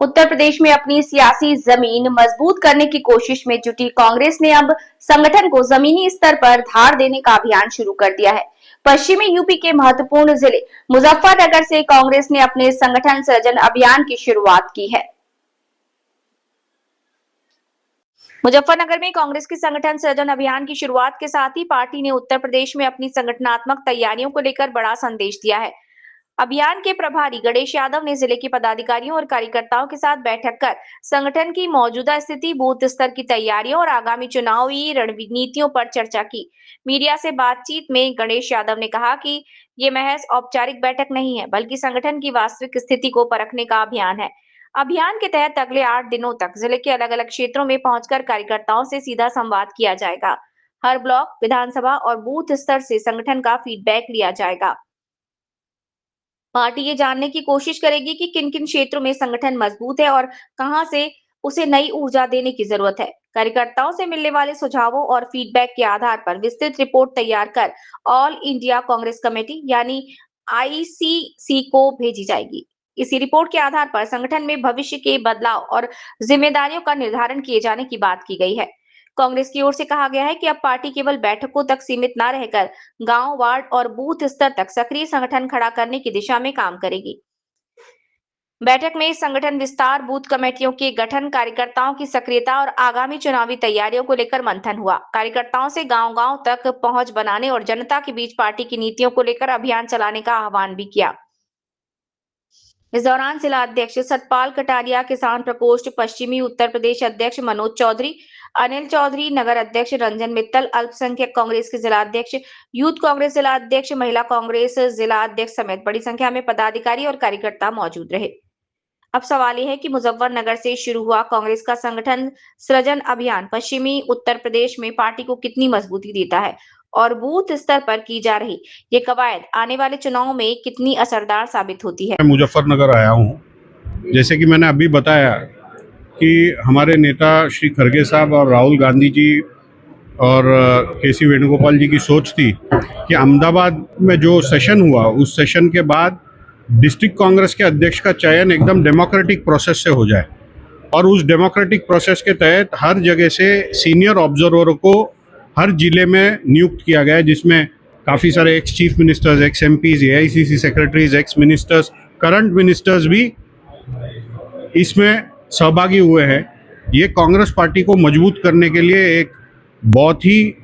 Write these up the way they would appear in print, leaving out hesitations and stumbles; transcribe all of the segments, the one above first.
उत्तर प्रदेश में अपनी सियासी जमीन मजबूत करने की कोशिश में जुटी कांग्रेस ने अब संगठन को जमीनी स्तर पर धार देने का अभियान शुरू कर दिया है। पश्चिमी यूपी के महत्वपूर्ण जिले मुजफ्फरनगर से कांग्रेस ने अपने संगठन सृजन अभियान की शुरुआत की है। मुजफ्फरनगर में कांग्रेस के संगठन सृजन अभियान की शुरुआत के साथ ही पार्टी ने उत्तर प्रदेश में अपनी संगठनात्मक तैयारियों को लेकर बड़ा संदेश दिया है। अभियान के प्रभारी गणेश यादव ने जिले के पदाधिकारियों और कार्यकर्ताओं के साथ बैठक कर संगठन की मौजूदा स्थिति, बूथ स्तर की तैयारियों और आगामी चुनावी रणनीतियों पर चर्चा की। मीडिया से बातचीत में गणेश यादव ने कहा कि ये महज औपचारिक बैठक नहीं है, बल्कि संगठन की वास्तविक स्थिति को परखने का अभियान है। अभियान के तहत अगले 8 दिनों तक जिले के अलग-अलग क्षेत्रों में पहुंचकर कार्यकर्ताओं से सीधा संवाद किया जाएगा। हर ब्लॉक, विधानसभा और बूथ स्तर से संगठन का फीडबैक लिया जाएगा। पार्टी ये जानने की कोशिश करेगी कि किन-किन क्षेत्रों में संगठन मजबूत है और कहां से उसे नई ऊर्जा देने की जरूरत है। कार्यकर्ताओं से मिलने वाले सुझावों और फीडबैक के आधार पर विस्तृत रिपोर्ट तैयार कर ऑल इंडिया कांग्रेस कमेटी यानी आईसीसी को भेजी जाएगी। इसी रिपोर्ट के आधार पर संगठन में भविष्य के बदलाव और जिम्मेदारियों का निर्धारण किए जाने की बात की गई है। कांग्रेस की ओर से कहा गया है कि अब पार्टी केवल बैठकों तक सीमित न रहकर गांव, वार्ड और बूथ स्तर तक सक्रिय संगठन खड़ा करने की दिशा में काम करेगी। बैठक में संगठन विस्तार, बूथ कमेटियों के गठन, कार्यकर्ताओं की सक्रियता और आगामी चुनावी तैयारियों को लेकर मंथन हुआ। कार्यकर्ताओं से गांव-गांव तक पहुंच बनाने और जनता के बीच पार्टी की नीतियों को लेकर अभियान चलाने का आह्वान भी किया। इस दौरान जिला अध्यक्ष सतपाल कटारिया, किसान प्रकोष्ठ पश्चिमी उत्तर प्रदेश अध्यक्ष मनोज चौधरी, अनिल चौधरी, नगर अध्यक्ष रंजन मित्तल, अल्पसंख्यक कांग्रेस के जिला अध्यक्ष, यूथ कांग्रेस जिला अध्यक्ष, महिला कांग्रेस जिला अध्यक्ष समेत बड़ी संख्या में पदाधिकारी और कार्यकर्ता मौजूद रहे। अब सवाल यह है कि मुजफ्फरनगर से शुरू हुआ कांग्रेस का संगठन सृजन अभियान पश्चिमी उत्तर प्रदेश में पार्टी को कितनी मजबूती देता है और बूथ स्तर पर की जा रही ये कवायद आने वाले चुनाव में कितनी असरदार साबित होती है। मैं मुजफ्फरनगर आया हूँ। जैसे कि मैंने अभी बताया कि हमारे नेता श्री खरगे साहब और राहुल गांधी जी और केसी वेणुगोपाल जी की सोच थी कि अहमदाबाद में जो सेशन हुआ उस सेशन के बाद डिस्ट्रिक्ट कांग्रेस के अध्यक्ष का चयन एकदम डेमोक्रेटिक प्रोसेस से हो जाए और उस डेमोक्रेटिक प्रोसेस के तहत हर जगह से सीनियर ऑब्जर्वरों को हर जिले में नियुक्त किया गया है, जिसमें काफ़ी सारे ex chief ministers, x MPs, AICC secretaries, x ministers, current ministers भी इसमें सहभागी हुए हैं। ये कांग्रेस पार्टी को मजबूत करने के लिए एक बहुत ही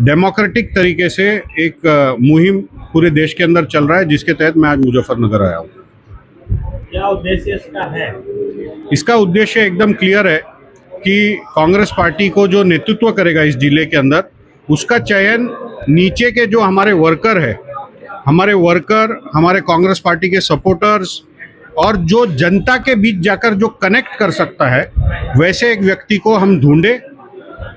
डेमोक्रेटिक तरीके से एक मुहिम पूरे देश के अंदर चल रहा है, जिसके तहत मैं आज मुजफ्फरनगर आया हूँ। क्या उद्देश्य इसका है? इसका उद्देश्य एकदम क्लियर है कि कांग्रेस पार्टी को जो नेतृत्व करेगा इस जिले के अंदर, उसका चयन नीचे के जो हमारे वर्कर है, हमारे कांग्रेस पार्टी के सपोर्टर्स और जो जनता के बीच जाकर जो कनेक्ट कर सकता है, वैसे एक व्यक्ति को हम ढूंढे,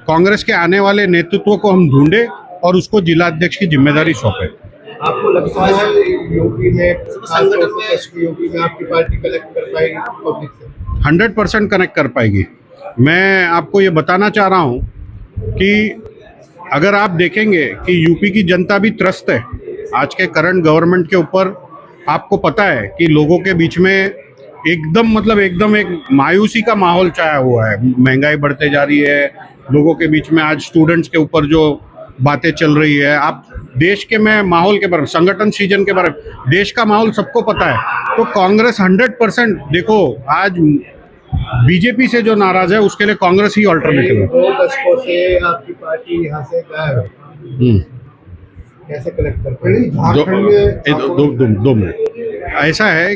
कांग्रेस के आने वाले नेतृत्व को हम ढूंढे और उसको जिला अध्यक्ष की जिम्मेदारी सौंपे। आपको लगता है यूपी में आपकी पार्टी कनेक्ट कर पाएगी पब्लिक से? 100% कनेक्ट कर पाएगी। मैं आपको ये बताना चाह रहा हूँ कि अगर आप देखेंगे कि यूपी की जनता भी त्रस्त है आज के करंट गवर्नमेंट के ऊपर। आपको पता है कि लोगों के बीच में एकदम एक मायूसी का माहौल छाया हुआ है। महंगाई बढ़ते जा रही है, लोगों के बीच में आज स्टूडेंट्स के ऊपर जो बातें चल रही है, आप देश के में माहौल के बारे में, संगठन सृजन के बारे में, देश का माहौल सबको पता है। तो कांग्रेस 100%, देखो आज बीजेपी से जो नाराज है उसके लिए कांग्रेस ही ऑल्टरनेटिव है। 2 दशकों से आपकी पार्टी यहाँ से गायब है, कैसे कनेक्ट कर पाएगी? दो मिनट। ऐसा है